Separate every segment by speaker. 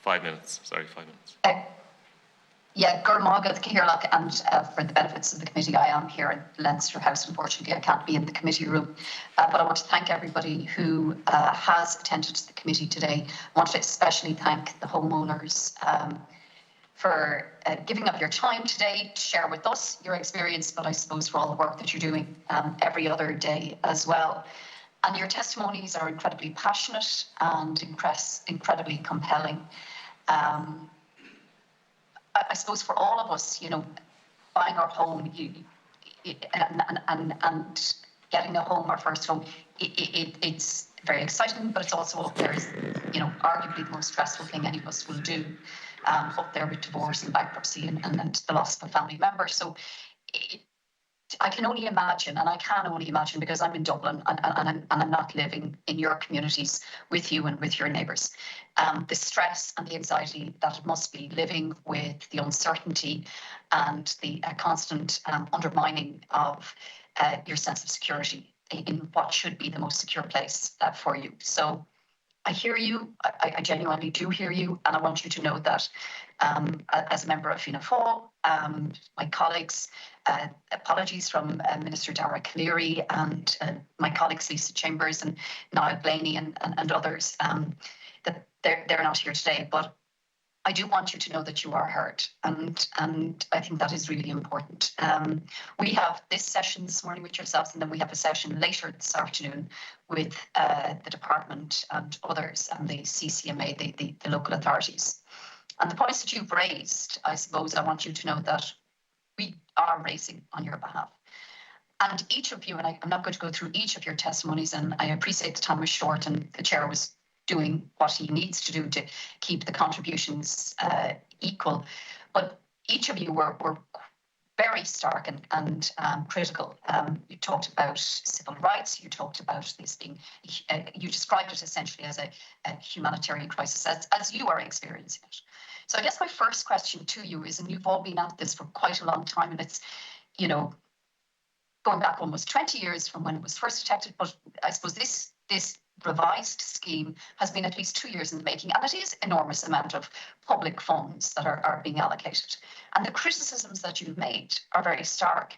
Speaker 1: 5 minutes. Sorry, 5 minutes.
Speaker 2: Yeah, Gurmagad Cahirlock, and for the benefits of the committee, I am here at Leinster House. Unfortunately, I can't be in the committee room, but I want to thank everybody who has attended the committee today. I want to especially thank the homeowners for giving up your time today to share with us your experience, but I suppose for all the work that you're doing every other day as well. And your testimonies are incredibly passionate and incredibly compelling. I suppose for all of us, you know, buying our home and getting a home, our first home, it's very exciting, but it's also there's, you know, arguably the most stressful thing any of us will do, up there with divorce and bankruptcy and the loss of a family member. So I can only imagine, and I can only imagine because I'm in Dublin and I'm not living in your communities with you and with your neighbours, the stress and the anxiety that it must be living with the uncertainty and the constant undermining of your sense of security in what should be the most secure place for you. So I hear you, I genuinely do hear you, and I want you to know that as a member of Fianna Fáil, my colleagues, apologies from Minister Dara Calleary and my colleagues Lisa Chambers and Niall Blaney and others, that they're not here today, but I do want you to know that you are heard, and I think that is really important. We have this session this morning with yourselves, and then we have a session later this afternoon with the department and others and the CCMA, the local authorities. And the points that you've raised, I suppose I want you to know that we are raising on your behalf. And each of you, and I'm not going to go through each of your testimonies, and I appreciate the time was short and the chair was doing what he needs to do to keep the contributions equal. But each of you were very stark and critical. You talked about civil rights, you talked about this being, you described it essentially as a humanitarian crisis, as you are experiencing it. So I guess my first question to you is, and you've all been at this for quite a long time, and it's, you know, going back almost 20 years from when it was first detected, but I suppose this revised scheme has been at least 2 years in the making, and it is an enormous amount of public funds that are being allocated. And the criticisms that you've made are very stark.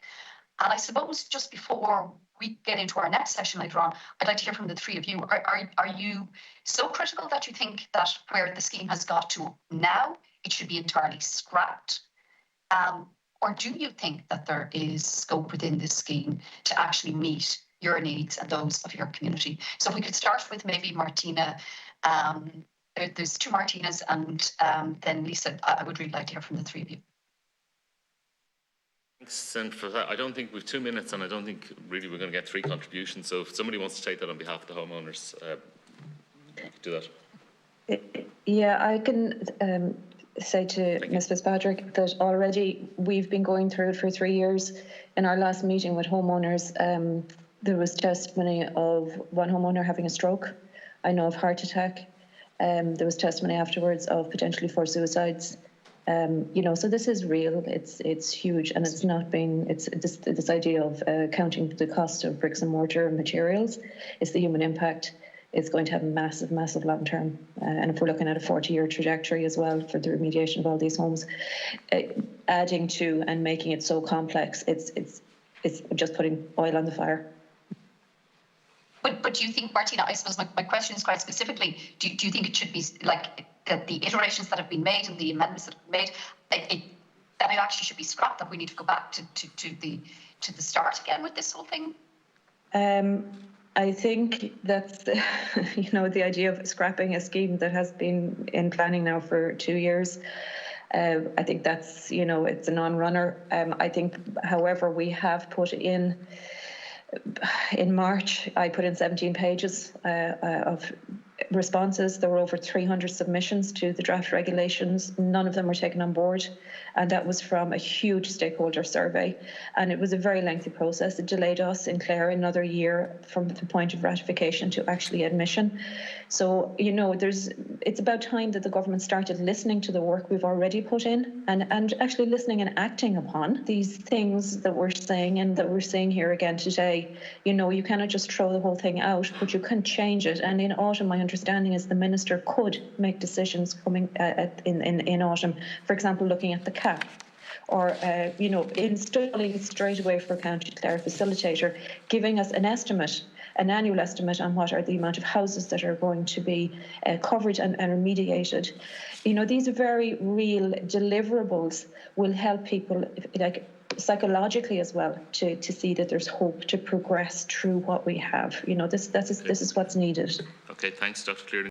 Speaker 2: And I suppose just before we get into our next session later on, I'd like to hear from the three of you. Are you so critical that you think that where the scheme has got to now, it should be entirely scrapped? Or do you think that there is scope within this scheme to actually meet your needs and those of your community? So if we could start with maybe Martina. There's two Martinas, and then Lisa. I would really like to hear from the three of you.
Speaker 1: Thanks, and for that, I don't think we've 2 minutes, and I don't think really we're going to get three contributions. So if somebody wants to take that on behalf of the homeowners, do that.
Speaker 3: Yeah, I can say to Ms. Fitzpatrick that already we've been going through it for 3 years. In our last meeting with homeowners, there was testimony of one homeowner having a stroke. I know of heart attack. There was testimony afterwards of potentially 4 suicides. You know, so this is real. It's huge, and it's not been. It's this idea of counting the cost of bricks and mortar materials. It's the human impact. It's going to have massive, massive long term. And if we're looking at a 40-year trajectory as well for the remediation of all these homes, adding to and making it so complex, it's just putting oil on the fire.
Speaker 2: But do you think, Martina, I suppose my question is quite specifically, do you think it should be like that the iterations that have been made and the amendments that have been made, that it actually should be scrapped, that we need to go back to the start again with this whole thing?
Speaker 3: I think that's, you know, the idea of scrapping a scheme that has been in planning now for 2 years. I think that's, you know, it's a non-runner. I think, however, we have put in March, I put in 17 pages of responses. There were over 300 submissions to the draft regulations. None of them were taken on board, and that was from a huge stakeholder survey, and it was a very lengthy process. It delayed us in Clare another year from the point of ratification to actually admission. So, you know, it's about time that the government started listening to the work we've already put in and actually listening and acting upon these things that we're saying and that we're seeing here again today. You know, you cannot just throw the whole thing out, but you can change it. And in autumn, I understanding is the Minister could make decisions coming in autumn, for example, looking at the cap, or installing straight away for County Clare facilitator, giving us an estimate, an annual estimate on what are the amount of houses that are going to be covered and remediated. These are very real deliverables, will help people psychologically as well to see that there's hope to progress through what we have. This is what's needed.
Speaker 1: Okay, thanks, Dr. Cleary.